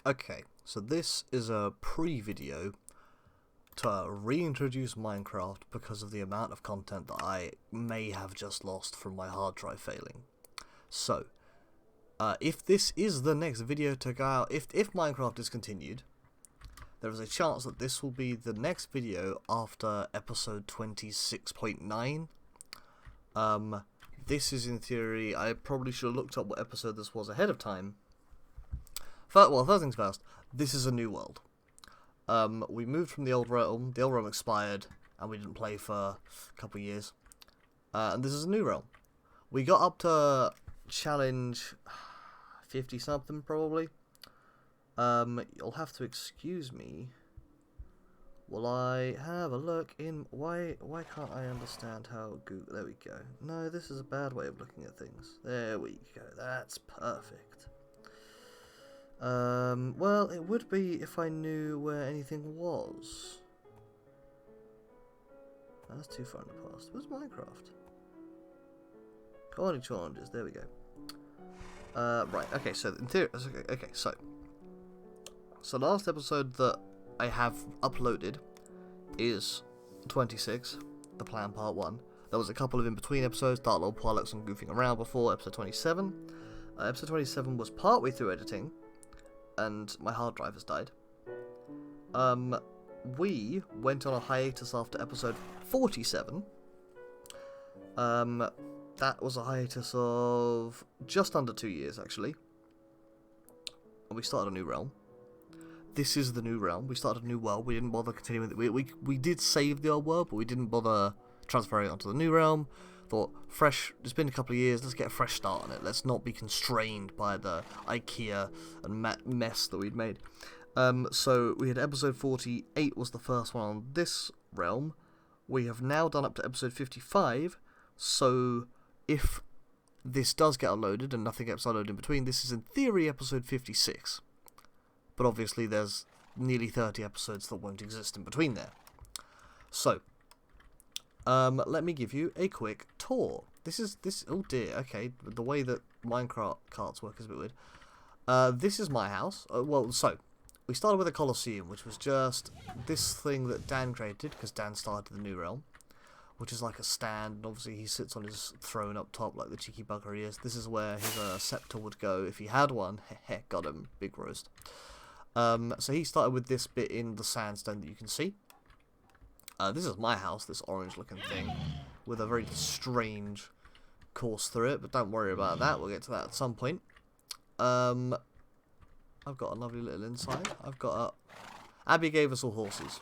Okay, so this is a pre-video to reintroduce Minecraft because of the amount of content that I may have just lost from my hard drive failing. So, if this is the next video to go out, if Minecraft is continued, there is a chance that this will be the next video after episode 26.9. This is in theory, I probably should have looked up what episode this was ahead of time. First things first, this is a new world. We moved from the old realm expired, and we didn't play for a couple of years. And this is a new realm. We got up to challenge 50 something probably. You'll have to excuse me while I have a look in. Why can't I understand how Google? There we go. No, this is a bad way of looking at things. There we go. That's perfect. Well, it would be if I knew where anything was. That's too far in the past. Where's Minecraft? Corny challenges. There we go. Right. Okay. So in theory, okay. So last episode that I have uploaded is 26, the plan part 1. There was a couple of in-between episodes, Dark Lord Pollux and goofing around before episode 27. Episode 27 was partway through editing, and my hard drive has died. We went on a hiatus after episode 47. That was a hiatus of just under 2 years, actually. And we started a new realm. This is the new realm. We started a new world. We didn't bother continuing with it. We did save the old world, but we didn't bother transferring it onto the new realm. Thought, fresh, it's been a couple of years, let's get a fresh start on it. Let's not be constrained by the IKEA and mess that we'd made. So we had episode 48 was the first one on this realm. We have now done up to episode 55, so if this does get unloaded and nothing gets unloaded in between, this is in theory episode 56. But obviously there's nearly 30 episodes that won't exist in between there. So, let me give you a quick tour. Oh dear, okay, the way that Minecraft carts work is a bit weird. This is my house. We started with a Colosseum, which was just this thing that Dan created, because Dan started the new realm, which is like a stand, and obviously he sits on his throne up top like the cheeky bugger he is. This is where his scepter would go if he had one. Heh, got him, big roast. So he started with this bit in the sandstone that you can see. This is my house, this orange looking thing, with a very strange course through it, but don't worry about that, we'll get to that at some point. I've got a lovely little inside. Abby gave us all horses.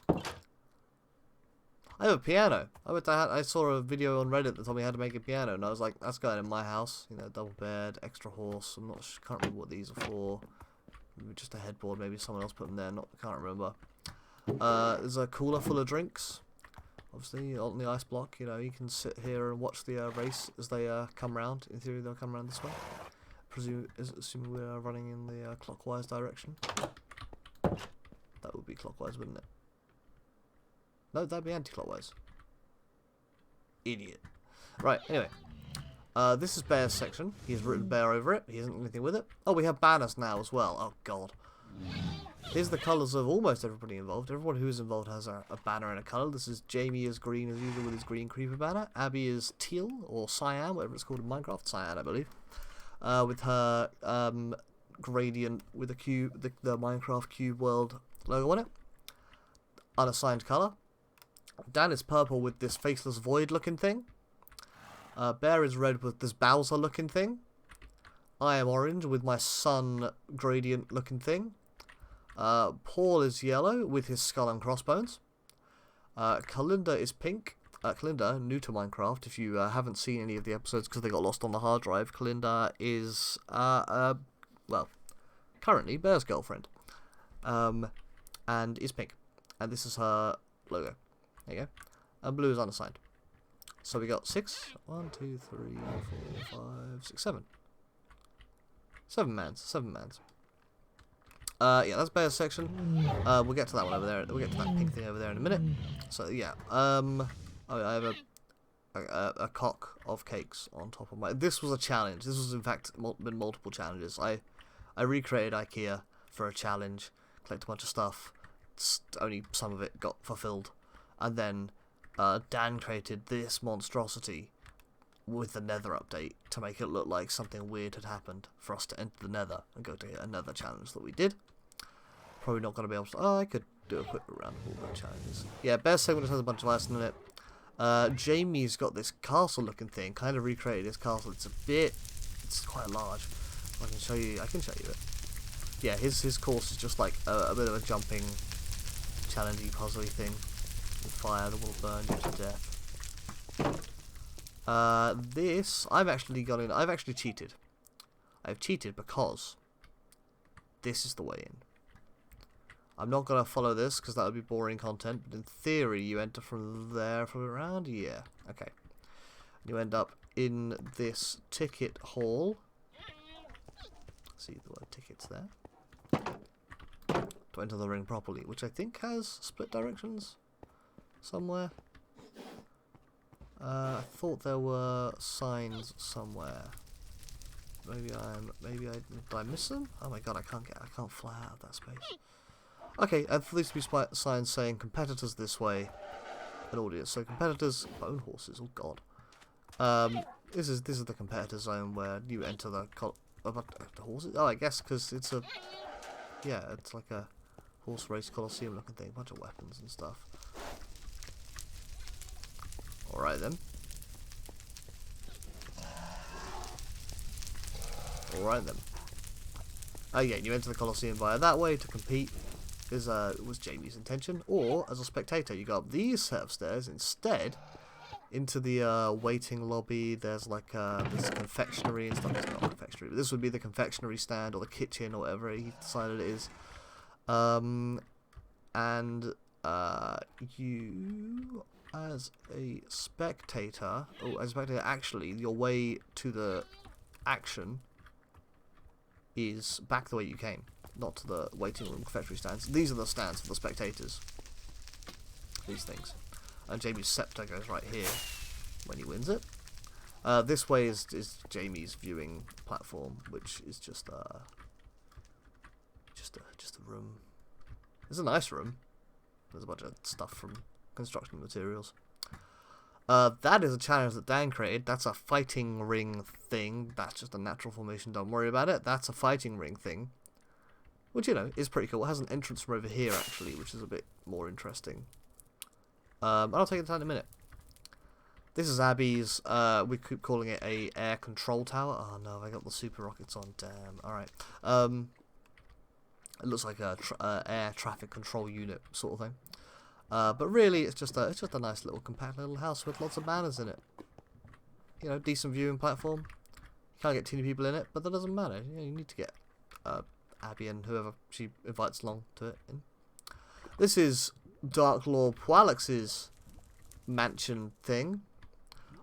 I have a piano. I saw a video on Reddit that told me how to make a piano, and I was like, that's going in my house. You know, double bed, extra horse. Can't remember what these are for. Maybe just a headboard. Maybe someone else put them there. Can't remember. There's a cooler full of drinks. Obviously, on the ice block, you know, you can sit here and watch the race as they come round. In theory, they'll come around this way. Assuming we're running in the clockwise direction. That would be clockwise, wouldn't it? No, that'd be anti-clockwise. Idiot. Right, anyway. This is Bear's section. He's written Bear over it. He hasn't done anything with it. Oh, we have banners now as well. Oh, God. Here's the colours of almost everybody involved. Everyone who is involved has a banner and a colour. This is Jamie is green as usual with his green creeper banner. Abby is teal, or cyan, whatever it's called in Minecraft. Cyan, I believe. With her gradient with the cube, the Minecraft cube world logo on it. Unassigned colour. Dan is purple with this faceless void looking thing. Bear is red with this Bowser looking thing. I am orange with my sun gradient looking thing. Paul is yellow with his skull and crossbones. Kalinda is pink. Kalinda, new to Minecraft, if you haven't seen any of the episodes because they got lost on the hard drive, Kalinda is, well, currently Bear's girlfriend. And is pink. And this is her logo. There you go. And blue is unassigned. So we got 6. 1, 2, 3, 4, 5, 6, 7. 7 mans. Yeah, that's Bear's section. We'll get to that one over there. We'll get to that pink thing over there in a minute. So yeah, I have a cock of cakes on top of my. This was a challenge. This was in fact been multiple challenges. I recreated IKEA for a challenge, collect a bunch of stuff. Only some of it got fulfilled, and then Dan created this monstrosity with the Nether update to make it look like something weird had happened for us to enter the Nether and go to another challenge that we did. Probably not going to be able to... Oh, I could do a quick round of all the challenges. Yeah, Bear Segment has a bunch of ice in it. Jamie's got this castle-looking thing, kind of recreated his castle. It's quite large. I can show you it. Yeah, his course is just like a bit of a jumping, challenging, puzzly thing. With fire that will burn you to death. I've actually cheated. I've cheated because this is the way in. I'm not going to follow this because that would be boring content, but in theory you enter from there, from around, yeah. Okay. You end up in this ticket hall. See the word tickets there. To enter the ring properly, which I think has split directions somewhere. I thought there were signs somewhere. Did I miss them? Oh my god, I can't fly out of that space. Okay, and for these to be signs saying competitors this way, an audience. So competitors, bone horses. Oh god. This is the competitor zone where you enter the horses. Oh, I guess because it's it's like a horse race coliseum looking thing, a bunch of weapons and stuff. Alright then. Oh yeah, you enter the Colosseum via that way to compete, was Jamie's intention. Or, as a spectator, you go up these set of stairs instead into the waiting lobby. There's like this confectionery and stuff. It's not confectionery, but this would be the confectionery stand or the kitchen or whatever he decided it is. You... As a spectator, actually, your way to the action is back the way you came, not to the waiting room confectionery stands. These are the stands for the spectators. These things. And Jamie's scepter goes right here when he wins it. This way is Jamie's viewing platform, which is just a room. It's a nice room. There's a bunch of stuff from construction materials. That is a challenge that Dan created. That's a fighting ring thing. That's just a natural formation. Don't worry about it. That's a fighting ring thing, which, you know, is pretty cool. It has an entrance from over here, actually, which is a bit more interesting. I'll take the time in a minute. This is Abby's. We keep calling it a air control tower. Oh no, I got the super rockets on. Damn. All right. It looks like a air traffic control unit sort of thing. But really, it's just a nice little compact little house with lots of banners in it. You know, decent viewing platform. You can't get too many people in it, but that doesn't matter. You know, you need to get Abby and whoever she invites along to it in. This is Dark Lord Poalex's mansion thing.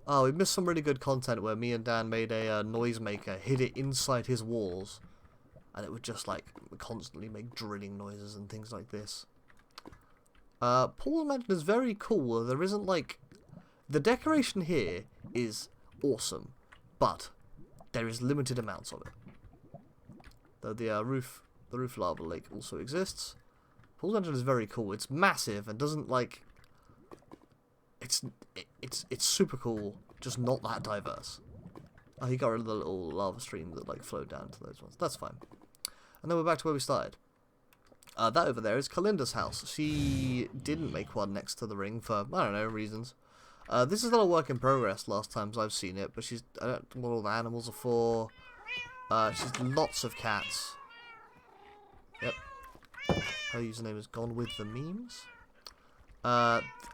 Oh, we missed some really good content where me and Dan made a noisemaker, hid it inside his walls, and it would just like constantly make drilling noises and things like this. Paul's mansion is very cool. There isn't like... The decoration here is awesome, but there is limited amounts of it. Though the roof lava lake also exists. Paul's mansion is very cool. It's massive and doesn't like... It's super cool, just not that diverse. Oh, he got rid of the little lava stream that like flowed down to those ones. That's fine. And then we're back to where we started. That over there is Kalinda's house. She didn't make one next to the ring for, I don't know, reasons. This is not a work in progress last times I've seen it, but I don't know what all the animals are for. She's lots of cats. Yep. Her username is Gone With The Memes.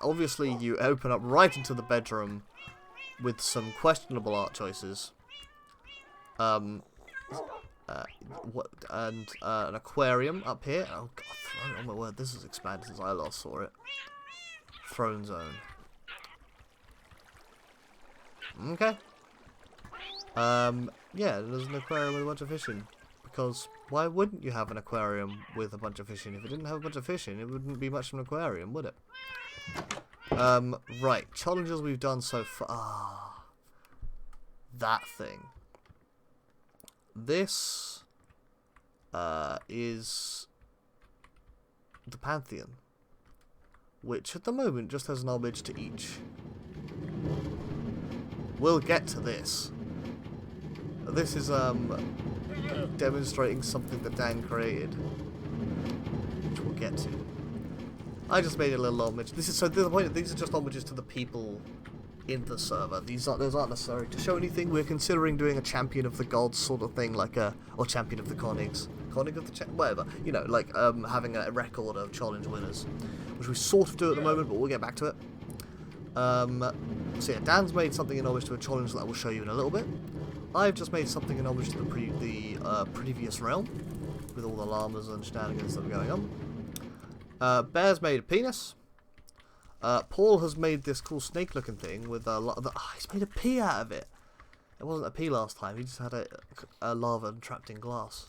Obviously you open up right into the bedroom with some questionable art choices. An aquarium up here. Oh god, throne, oh my word, this has expanded since I last saw it. Throne zone. Okay. Yeah, there's an aquarium with a bunch of fish in. Because why wouldn't you have an aquarium with a bunch of fish in? If it didn't have a bunch of fish in, it wouldn't be much of an aquarium, would it? Right, challenges we've done so far. Ah, that thing. This is the Pantheon, which at the moment just has an homage to each. We'll get to this. This is demonstrating something that Dan created, which we'll get to. I just made a little homage. This is so the point. These are just homages to the people in the server. Those aren't necessary to show anything. We're considering doing a champion of the gods sort of thing, like or champion of the Conigs, Conig of the whatever. You know, like having a record of challenge winners, which we sort of do at the moment, but we'll get back to it. So yeah, Dan's made something in homage to a challenge that I will show you in a little bit. I've just made something in homage to the previous realm, with all the llamas and shenanigans that were going on. Bear's made a penis. Paul has made this cool snake-looking thing with he's made a pea out of it. It wasn't a pea last time. He just had a lava trapped in glass.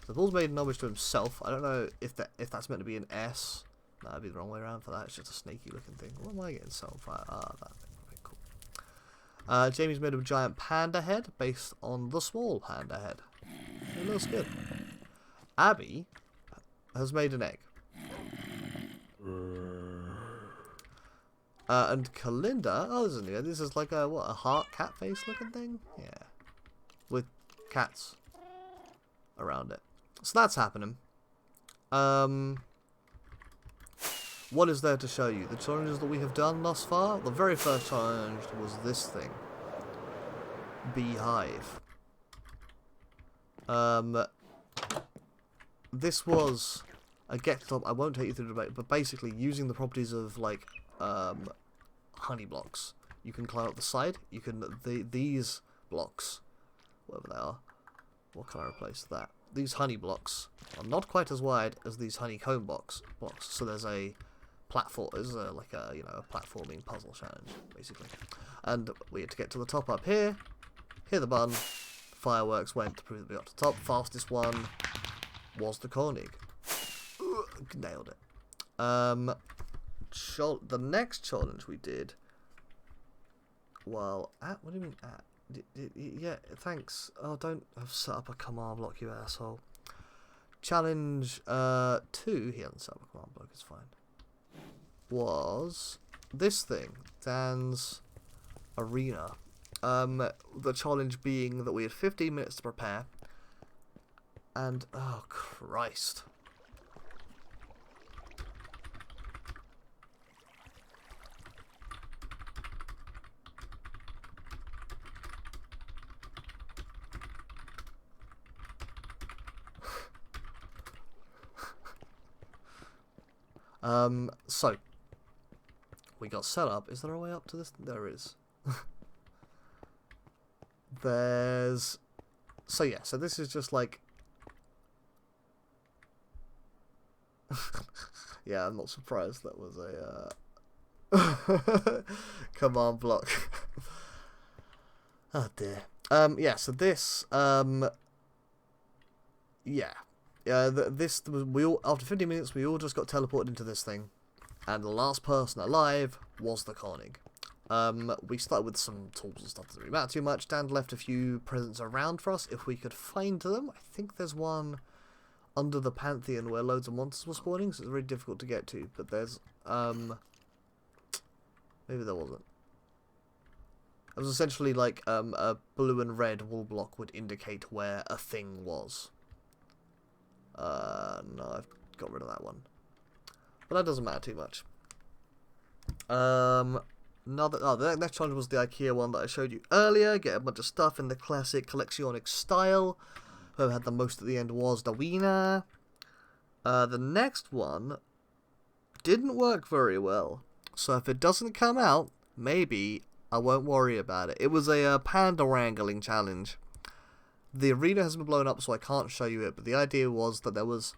So Paul's made an homage to himself. I don't know if that's meant to be an S. No, that'd be the wrong way around for that. It's just a snaky-looking thing. What am I getting set on fire? Ah, that thing. Okay, cool. Jamie's made a giant panda head based on the small panda head. It looks good. Abby has made an egg. And Kalinda, oh, this is new. This is like a heart cat face looking thing, yeah, with cats around it. So that's happening. What is there to show you? The challenges that we have done thus far. The very first challenge was this thing, Beehive. This was a get top. I won't take you through the debate, but basically using the properties of like honey blocks. You can climb up the side. You can these blocks, whatever they are. What can I replace that? These honey blocks are not quite as wide as these honeycomb blocks. So there's a platform. There's like a a platforming puzzle challenge basically. And we had to get to the top up here. Hit the button. Fireworks went to prove that we got to the top. Fastest one was the Koenig. Nailed it. The next challenge we did. Well, what do you mean at? Yeah, thanks. Oh, don't have set up a command block, you asshole. Challenge 2. He hasn't set up a command block. It's fine. Was this thing, Dan's arena. The challenge being that we had 15 minutes to prepare. And oh Christ. So we got set up. Is there a way up to this? There is. So yeah, so this is just like yeah, I'm not surprised that was a command block. Oh dear. Yeah, so this this was after 15 minutes we all just got teleported into this thing, and the last person alive was the Koenig. We started with some tools and stuff that didn't really matter too much. Dan left a few presents around for us if we could find them. I think there's one under the Pantheon where loads of monsters were spawning, so it's very difficult to get to. But there's maybe there wasn't. It was essentially like a blue and red wool block would indicate where a thing was. No, I've got rid of that one. But that doesn't matter too much. The next challenge was the IKEA one that I showed you earlier. Get a bunch of stuff in the classic collectionic style. Whoever had the most at the end was the winner. The next one didn't work very well. So if it doesn't come out, maybe I won't worry about it. It was a panda wrangling challenge. The arena has been blown up, so I can't show you it. But the idea was that there was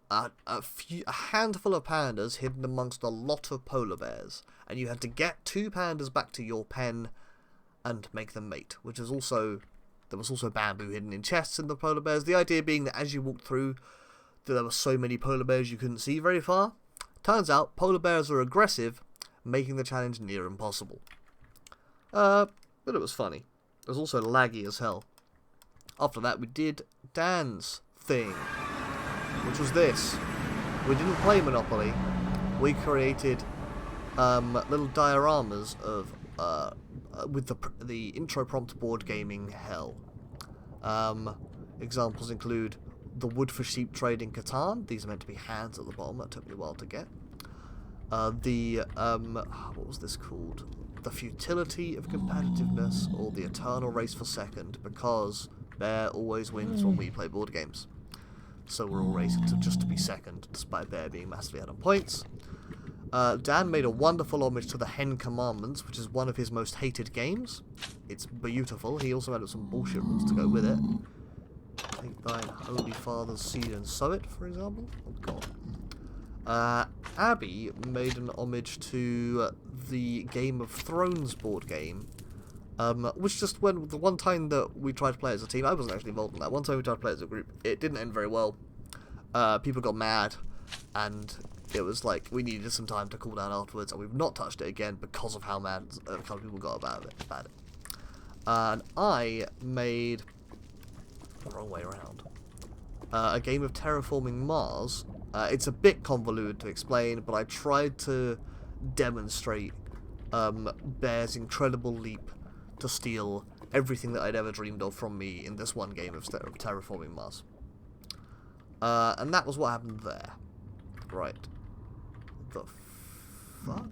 a handful of pandas hidden amongst a lot of polar bears, and you had to get 2 pandas back to your pen and make them mate. Which is also there was also bamboo hidden in chests in the polar bears. The idea being that as you walked through, there were so many polar bears you couldn't see very far. Turns out polar bears are aggressive, making the challenge near impossible. But it was funny. It was also laggy as hell. After that, we did Dan's thing, which was this. We didn't play Monopoly. We created little dioramas of with the intro prompt board gaming hell. Examples include the wood for sheep trade in Catan. These are meant to be hands at the bottom. That took me a while to get. What was this called? The futility of competitiveness, or the eternal race for second, because Bear always wins when we play board games. So we're all racing to be second, despite Bear being massively out on points. Dan made a wonderful homage to the Hen Commandments, which is one of his most hated games. It's beautiful. He also added some bullshit rules to go with it. Take thine holy father's seed and sow it, for example. Oh god. Abby made an homage to the Game of Thrones board game, which just when the one time that we tried to play as a team, I wasn't actually involved in that. One time we tried to play as a group, it didn't end very well. People got mad, and it was like we needed some time to cool down afterwards, and we've not touched it again because of how mad a couple of people got about it. And I made the wrong way around. A game of terraforming Mars. It's a bit convoluted to explain, but I tried to demonstrate Bear's incredible leap to steal everything that I'd ever dreamed of from me in this one game of terraforming Mars. And that was what happened there. Right. The fuck?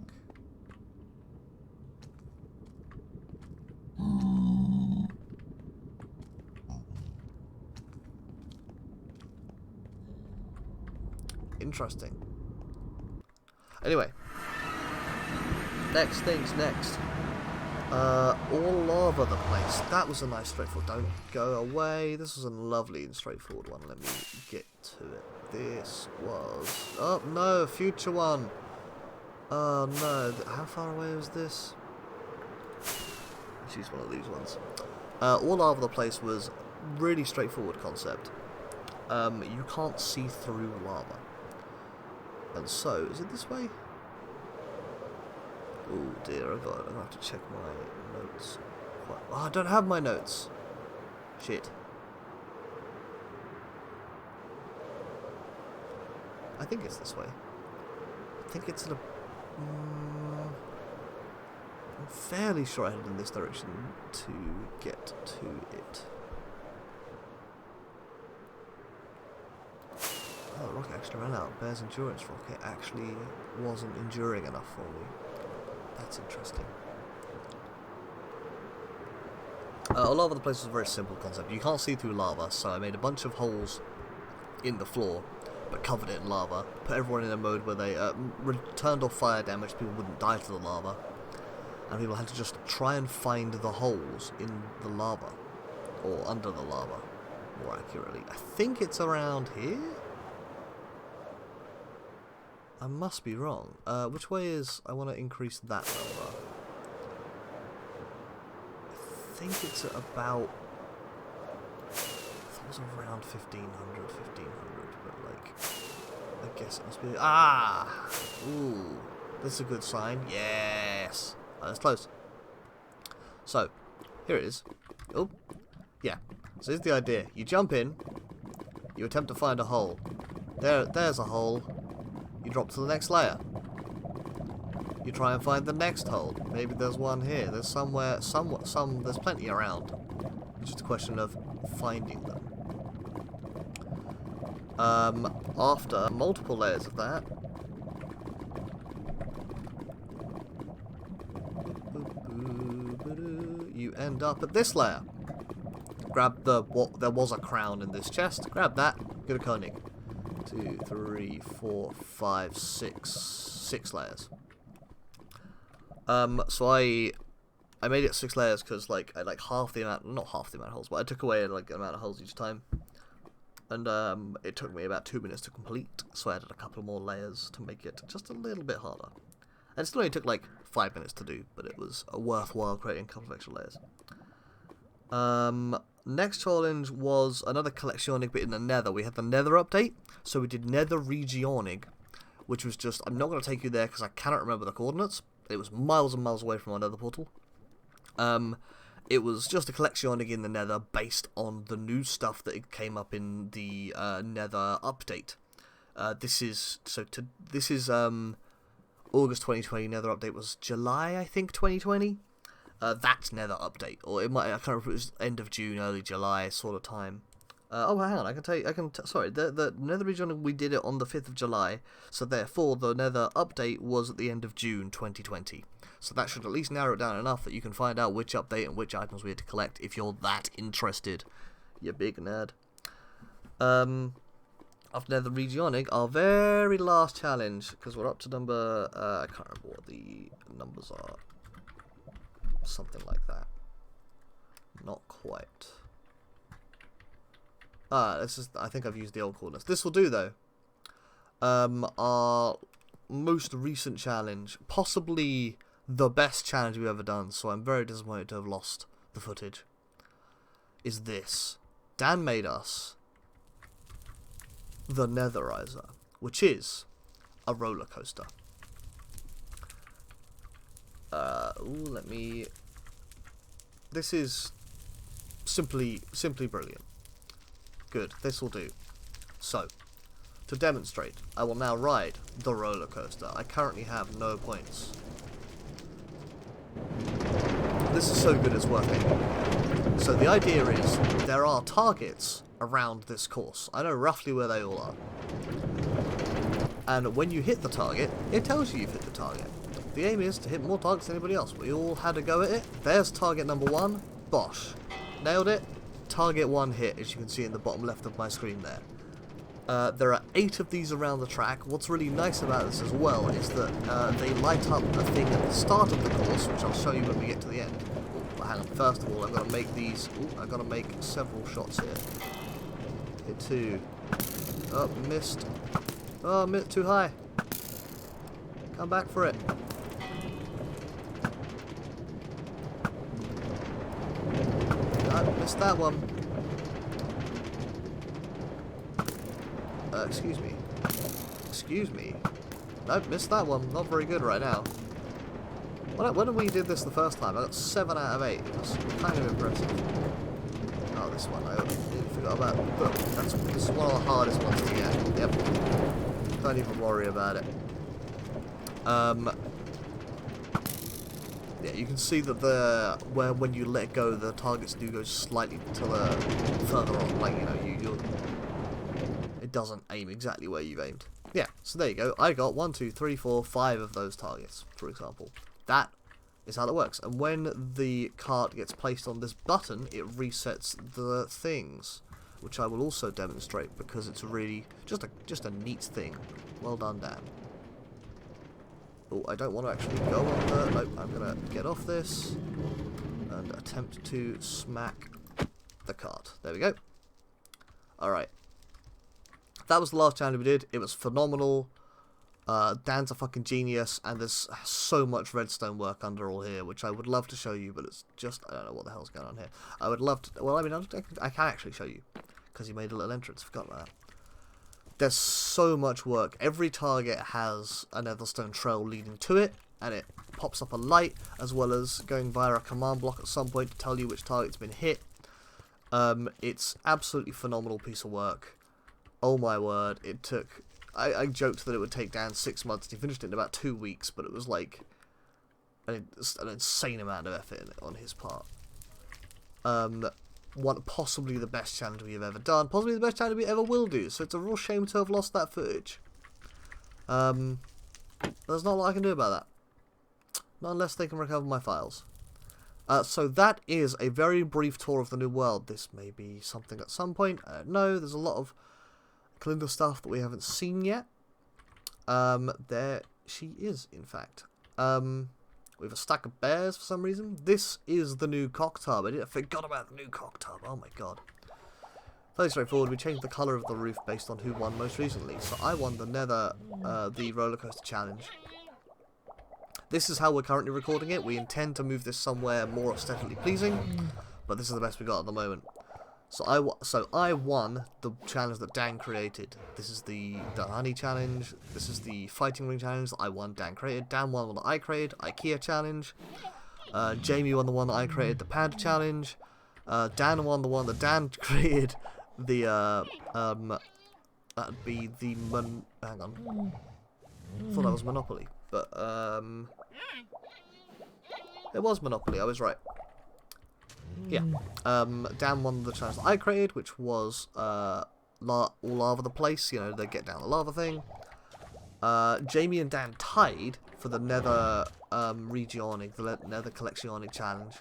Interesting. Anyway. Next things next. All over the place. That was a nice straightforward. Don't go away. This was a lovely and straightforward one. Let me get to it. This was... Oh, no. Future one. Oh, no. How far away was this? Let's use one of these ones. All over the place was really straightforward concept. You can't see through lava. And so, is it this way? Oh dear, I'm gonna have to check my notes. Oh, I don't have my notes. Shit. I think it's this way. I think it's in a... I'm fairly sure I headed in this direction to get to it. Oh, the rocket actually ran out. Bear's endurance rocket actually wasn't enduring enough for me. That's interesting. All over the place was a very simple concept. You can't see through lava, so I made a bunch of holes in the floor, but covered it in lava. Put everyone in a mode where they turned off fire damage, people wouldn't die to the lava. And people had to just try and find the holes in the lava. Or under the lava, more accurately. I think it's around here? I must be wrong. Which way is... I want to increase that number. I think it's at about... I thought it was around 1500, but like... I guess it must be... Ah! Ooh. This is a good sign. Yes! Oh, that's close. So, here it is. Oh, yeah. So here's the idea. You jump in. You attempt to find a hole. There's a hole. You drop to the next layer. You try and find the next hole. Maybe there's one here. There's somewhere, there's plenty around. It's just a question of finding them. After multiple layers of that, you end up at this layer. Grab there was a crown in this chest. Grab that. Get a Koenig. 2, 3, 4, 5, 6. 6 layers. So I made it 6 layers because like I like half the amount, not half the amount of holes, but I took away like the amount of holes each time. And it took me about 2 minutes to complete, so I added a couple more layers to make it just a little bit harder. And it still only took like 5 minutes to do, but it was a worthwhile creating a couple of extra layers. Next challenge was another collectioning bit in the Nether. We had the Nether update, so we did Nether Regioning, which was just, I'm not going to take you there because I cannot remember the coordinates. It was miles and miles away from our Nether portal. It was just a collectionic in the Nether based on the new stuff that came up in the Nether update. This is August 2020. Nether update was July, I think, 2020. That Nether update, or it might, I can't remember if it was end of June, early July sort of time. Oh, hang on, I can tell you, sorry, the Nether region, we did it on the 5th of July, so therefore the Nether update was at the end of June 2020. So that should at least narrow it down enough that you can find out which update and which items we had to collect if you're that interested, you big nerd. After Nether Regionic, our very last challenge, because we're up to number, I can't remember what the numbers are. Something like that. Not quite. This is, I think I've used the old coordinates. This will do, though. Our most recent challenge, possibly the best challenge we've ever done, so I'm very disappointed to have lost the footage, is this. Dan made us the Netherizer, which is a roller coaster. Let me... This is simply brilliant. Good, this will do. So, to demonstrate, I will now ride the roller coaster. I currently have no points. This is so good it's worth it. So the idea is, there are targets around this course. I know roughly where they all are. And when you hit the target, it tells you you've hit the target. The aim is to hit more targets than anybody else. We all had a go at it. There's target number 1. Bosh. Nailed it. Target 1 hit, as you can see in the bottom left of my screen there. There are 8 of these around the track. What's really nice about this as well is that they light up a thing at the start of the course, which I'll show you when we get to the end. Oh, hang on. First of all, I've got to make these... Oh, I've got to make several shots here. Hit 2. Oh, missed. Oh, too high. Come back for it. Missed that one. Excuse me. Excuse me. Nope, missed that one. Not very good right now. When we did this the first time, I got 7 out of 8. It was kind of impressive. Oh, this one. I forgot about. Look, this is one of the hardest ones to get. Yep. Don't even worry about it. Yeah, you can see that when you let go, the targets do go slightly to the further on. Like, you know, it doesn't aim exactly where you've aimed. Yeah, so there you go. I got 1, 2, 3, 4, 5 of those targets, for example. That is how it works. And when the cart gets placed on this button, it resets the things, which I will also demonstrate because it's really just a neat thing. Well done, Dan. Oh, I don't want to actually go on the... Nope, I'm going to get off this and attempt to smack the cart. There we go. Alright. That was the last challenge we did. It was phenomenal. Dan's a fucking genius, and there's so much redstone work under all here, which I would love to show you, but it's just... I don't know what the hell's going on here. I would love to... Well, I mean, I can actually show you, because he made a little entrance. Forgot about that. There's so much work. Every target has a netherstone trail leading to it, and it pops up a light, as well as going via a command block at some point to tell you which target's been hit. It's absolutely phenomenal piece of work. Oh my word, it took... I joked that it would take Dan 6 months. He finished it in about 2 weeks, but it was like an insane amount of effort on his part. Possibly the best challenge we have ever done, possibly the best challenge we ever will do, so it's a real shame to have lost that footage. There's not a lot I can do about that. Not unless they can recover my files. So that is a very brief tour of the new world. This may be something at some point, I don't know. There's a lot of Kalinda stuff that we haven't seen yet. There she is, in fact. We have a stack of bears for some reason. This is the new cock tub. I forgot about the new cock tub. Oh my god. Fairly straightforward. We changed the colour of the roof based on who won most recently. So I won the roller coaster challenge. This is how we're currently recording it. We intend to move this somewhere more aesthetically pleasing, but this is the best we got at the moment. So I won the challenge that Dan created. This is the honey challenge. This is the fighting ring challenge that I won. Dan created. Dan won one that I created. IKEA challenge. Jamie won the one that I created, the Panda Challenge. Dan won the one that Dan created, the that'd be the hang on. I thought that was Monopoly, but it was Monopoly. I was right. Yeah. Dan won the challenge that I created, which was all lava the place. You know, they get down the lava thing. Jamie and Dan tied for the Nether Regionic, the Nether Collectionic challenge,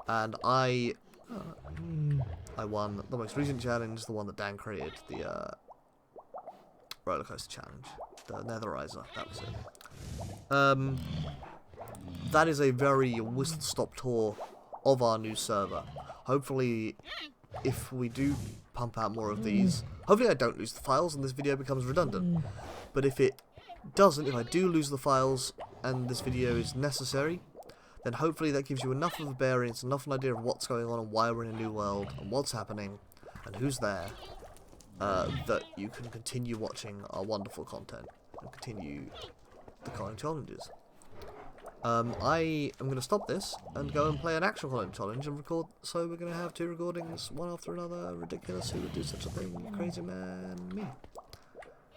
and I won the most recent challenge, the one that Dan created, the roller coaster challenge, the Netherizer. That was it. That is a very whistle-stop tour of our new server. Hopefully, if we do pump out more of these, hopefully I don't lose the files and this video becomes redundant. But if it doesn't, if I do lose the files and this video is necessary, then hopefully that gives you enough of a bearings, enough of an idea of what's going on and why we're in a new world and what's happening and who's there, that you can continue watching our wonderful content and continue the current challenges. I am going to stop this and go and play an actual content challenge and record, so we're going to have 2 recordings, one after another. Ridiculous, who would do such a thing? Crazy man, me.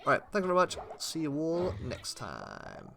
Alright, thank you very much. See you all next time.